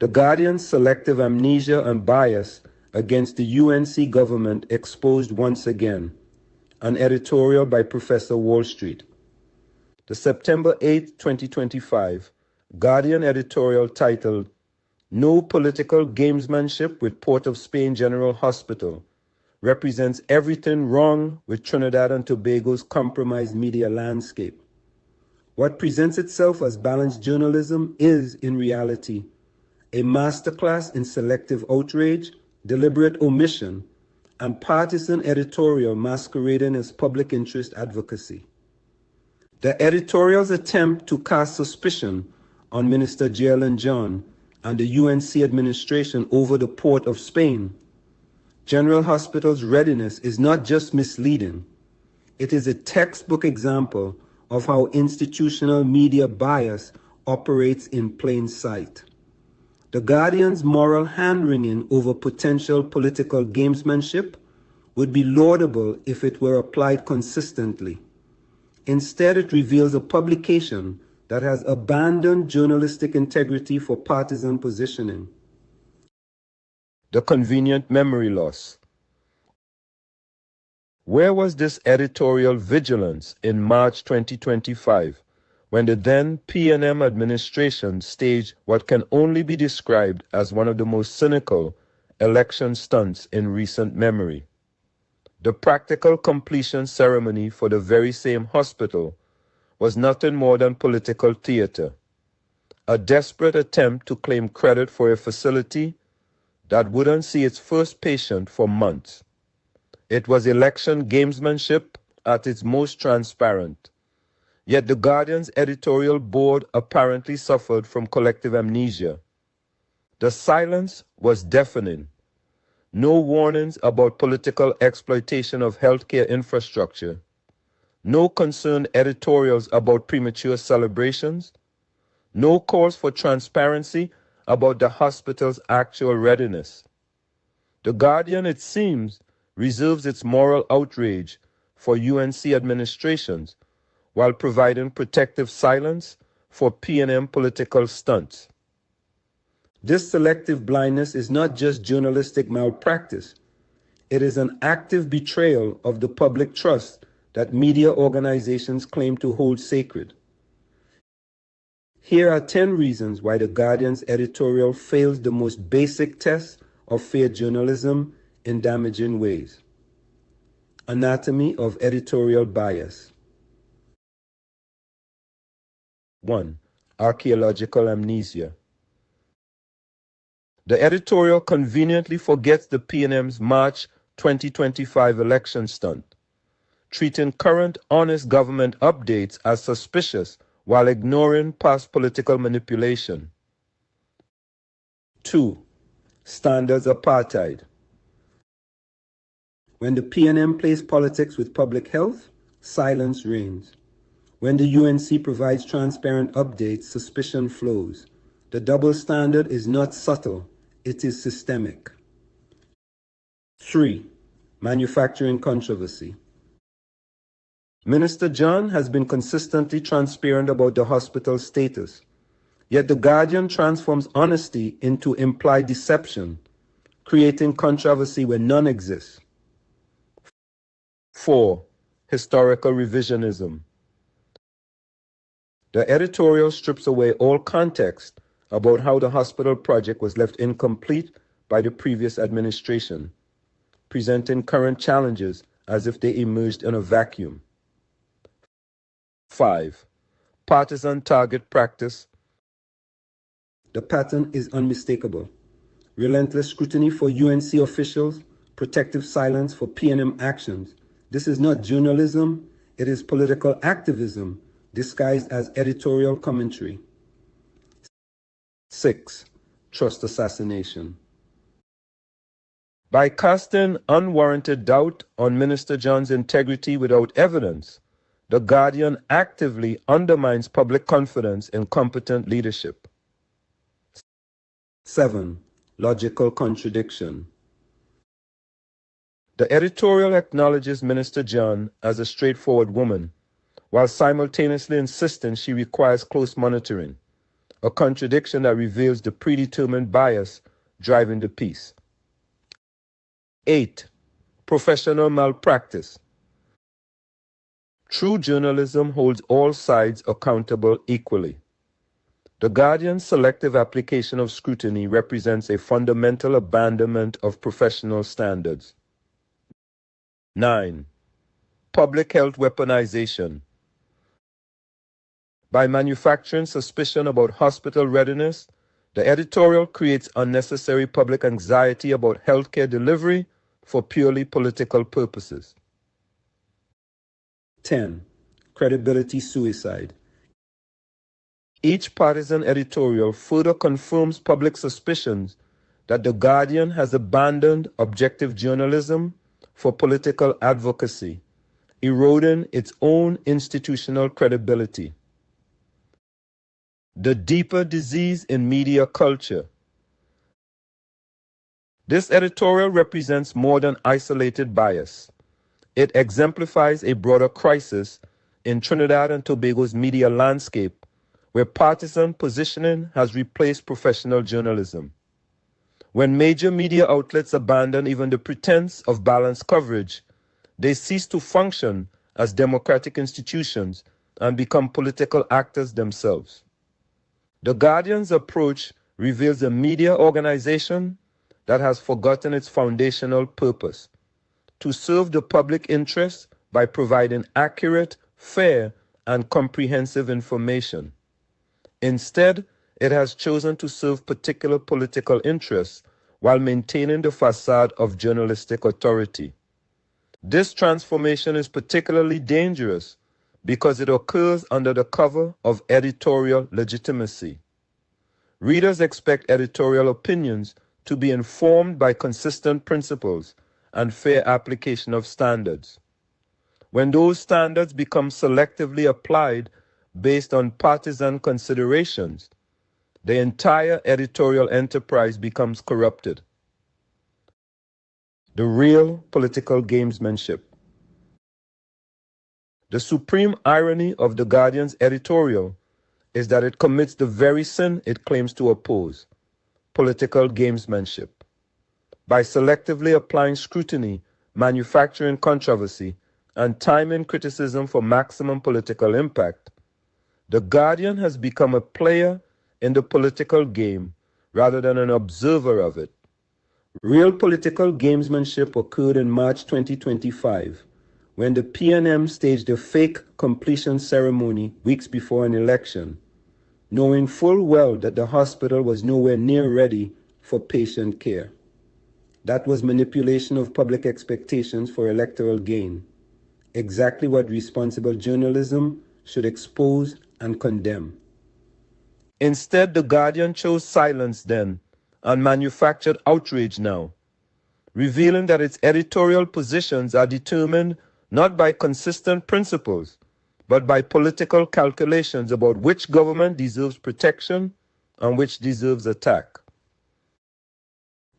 The Guardian's selective amnesia and bias against the UNC government exposed once again. An editorial by Professor Wall Street. The September 8, 2025, Guardian editorial titled, "No Political Gamesmanship with Port of Spain General Hospital Represents Everything Wrong with Trinidad and Tobago's Compromised Media Landscape." What presents itself as balanced journalism is, in reality, a masterclass in selective outrage, deliberate omission, and partisan editorial masquerading as public interest advocacy. The editorial's attempt to cast suspicion on Minister Jalen John and the UNC administration over the Port of Spain, General Hospital's readiness is not just misleading, it is a textbook example of how institutional media bias operates in plain sight. The Guardian's moral hand-wringing over potential political gamesmanship would be laudable if it were applied consistently. Instead, it reveals a publication that has abandoned journalistic integrity for partisan positioning. The convenient memory loss. Where was this editorial vigilance in March 2025 when the then P&M administration staged what can only be described as one of the most cynical election stunts in recent memory? The practical completion ceremony for the very same hospital was nothing more than political theater, a desperate attempt to claim credit for a facility that wouldn't see its first patient for months. It was election gamesmanship at its most transparent. Yet the Guardian's editorial board apparently suffered from collective amnesia. The silence was deafening. No warnings about political exploitation of healthcare infrastructure. No concerned editorials about premature celebrations. No calls for transparency about the hospital's actual readiness. The Guardian, it seems, reserves its moral outrage for UNC administrations while providing protective silence for P&M political stunts. This selective blindness is not just journalistic malpractice. It is an active betrayal of the public trust that media organizations claim to hold sacred. Here are 10 reasons why the Guardian's editorial fails the most basic test of fair journalism in damaging ways. Anatomy of editorial bias. 1. Archaeological amnesia. The editorial conveniently forgets the P&M's March 2025 election stunt, treating current honest government updates as suspicious while ignoring past political manipulation. 2. Standards apartheid. When the P&M plays politics with public health, silence reigns. When the UNC provides transparent updates, suspicion flows. The double standard is not subtle, it is systemic. 3. Manufacturing controversy. Minister John has been consistently transparent about the hospital's status, yet the Guardian transforms honesty into implied deception, creating controversy where none exists. 4. Historical revisionism. The editorial strips away all context about how the hospital project was left incomplete by the previous administration, presenting current challenges as if they emerged in a vacuum. 5. Partisan target practice. The pattern is unmistakable. Relentless scrutiny for UNC officials, protective silence for P&M actions. This is not journalism, it is political activism disguised as editorial commentary. 6. Trust assassination. By casting unwarranted doubt on Minister John's integrity without evidence, the Guardian actively undermines public confidence in competent leadership. 7. Logical contradiction. The editorial acknowledges Minister John as a straightforward woman, while simultaneously insisting she requires close monitoring, a contradiction that reveals the predetermined bias driving the piece. 8. Professional malpractice. True journalism holds all sides accountable equally. The Guardian's selective application of scrutiny represents a fundamental abandonment of professional standards. 9. Public health weaponization. By manufacturing suspicion about hospital readiness, the editorial creates unnecessary public anxiety about healthcare delivery for purely political purposes. 10. Credibility suicide. Each partisan editorial further confirms public suspicions that The Guardian has abandoned objective journalism for political advocacy, eroding its own institutional credibility. The deeper disease in media culture. This editorial represents more than isolated bias. It exemplifies a broader crisis in Trinidad and Tobago's media landscape, where partisan positioning has replaced professional journalism. When major media outlets abandon even the pretense of balanced coverage, they cease to function as democratic institutions and become political actors themselves. The Guardian's approach reveals a media organization that has forgotten its foundational purpose: to serve the public interest by providing accurate, fair, and comprehensive information. Instead, it has chosen to serve particular political interests while maintaining the facade of journalistic authority. This transformation is particularly dangerous because it occurs under the cover of editorial legitimacy. Readers expect editorial opinions to be informed by consistent principles and fair application of standards. When those standards become selectively applied based on partisan considerations, the entire editorial enterprise becomes corrupted. The real political gamesmanship. The supreme irony of The Guardian's editorial is that it commits the very sin it claims to oppose: political gamesmanship. By selectively applying scrutiny, manufacturing controversy, and timing criticism for maximum political impact, The Guardian has become a player in the political game rather than an observer of it. Real political gamesmanship occurred in March 2025, when the P&M staged a fake completion ceremony weeks before an election, knowing full well that the hospital was nowhere near ready for patient care. That was manipulation of public expectations for electoral gain, exactly what responsible journalism should expose and condemn. Instead, The Guardian chose silence then and manufactured outrage now, revealing that its editorial positions are determined not by consistent principles, but by political calculations about which government deserves protection and which deserves attack.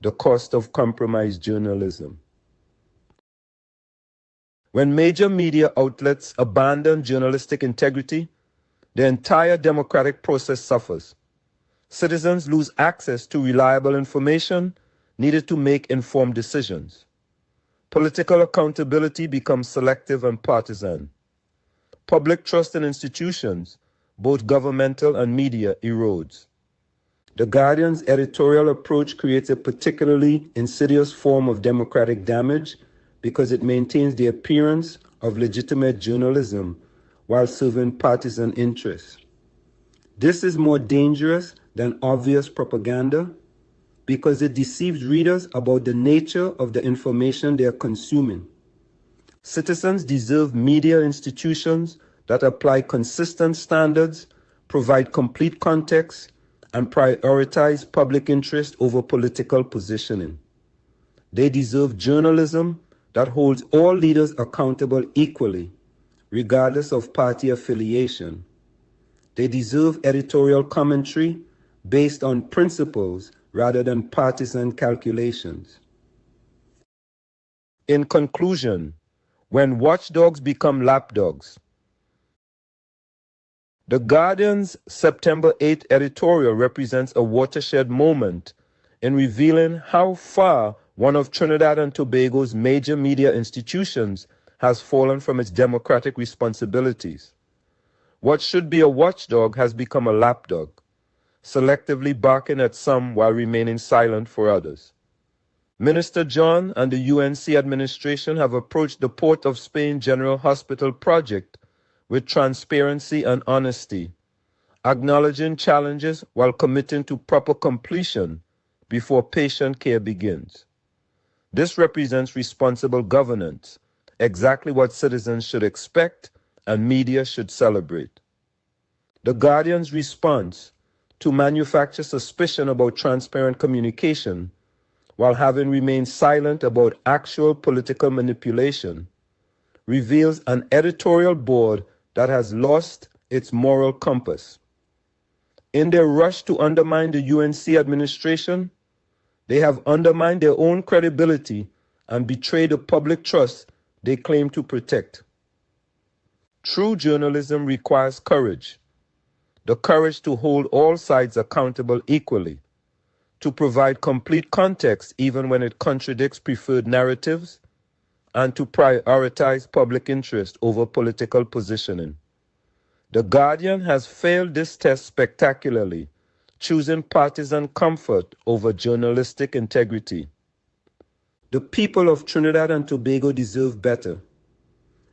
The cost of compromised journalism. When major media outlets abandon journalistic integrity, the entire democratic process suffers. Citizens lose access to reliable information needed to make informed decisions. Political accountability becomes selective and partisan. Public trust in institutions, both governmental and media, erodes. The Guardian's editorial approach creates a particularly insidious form of democratic damage because it maintains the appearance of legitimate journalism while serving partisan interests. This is more dangerous than obvious propaganda because it deceives readers about the nature of the information they are consuming. Citizens deserve media institutions that apply consistent standards, provide complete context, and prioritize public interest over political positioning. They deserve journalism that holds all leaders accountable equally, regardless of party affiliation. They deserve editorial commentary based on principles rather than partisan calculations. In conclusion, when watchdogs become lapdogs, The Guardian's September 8 editorial represents a watershed moment in revealing how far one of Trinidad and Tobago's major media institutions has fallen from its democratic responsibilities. What should be a watchdog has become a lapdog, selectively barking at some while remaining silent for others. Minister John and the UNC administration have approached the Port of Spain General Hospital project with transparency and honesty, acknowledging challenges while committing to proper completion before patient care begins. This represents responsible governance, exactly what citizens should expect and media should celebrate. The Guardian's response to manufacture suspicion about transparent communication while having remained silent about actual political manipulation reveals an editorial board that has lost its moral compass. In their rush to undermine the UNC administration, they have undermined their own credibility and betrayed the public trust they claim to protect. True journalism requires courage, the courage to hold all sides accountable equally, to provide complete context even when it contradicts preferred narratives, and to prioritize public interest over political positioning. The Guardian has failed this test spectacularly, choosing partisan comfort over journalistic integrity. The people of Trinidad and Tobago deserve better.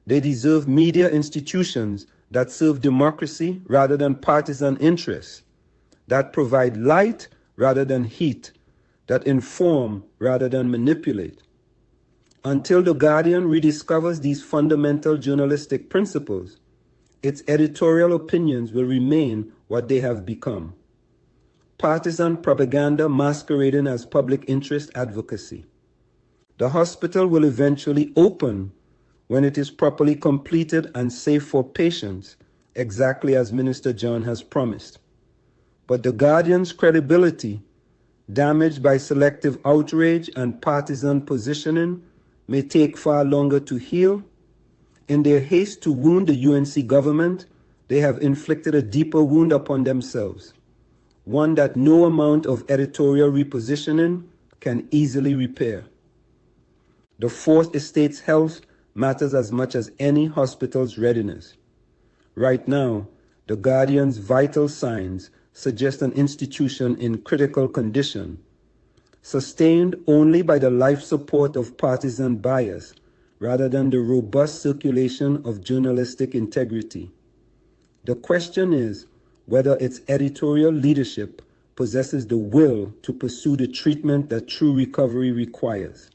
They deserve media institutions that serve democracy rather than partisan interests, that provide light rather than heat, that inform rather than manipulate. Until the Guardian rediscovers these fundamental journalistic principles, its editorial opinions will remain what they have become: partisan propaganda masquerading as public interest advocacy. The hospital will eventually open when it is properly completed and safe for patients, exactly as Minister John has promised. But the Guardian's credibility, damaged by selective outrage and partisan positioning, may take far longer to heal. In their haste to wound the UNC government, they have inflicted a deeper wound upon themselves, one that no amount of editorial repositioning can easily repair. The Fourth Estate's health matters as much as any hospital's readiness. Right now, the Guardian's vital signs suggest an institution in critical condition, sustained only by the life support of partisan bias rather than the robust circulation of journalistic integrity. The question is whether its editorial leadership possesses the will to pursue the treatment that true recovery requires.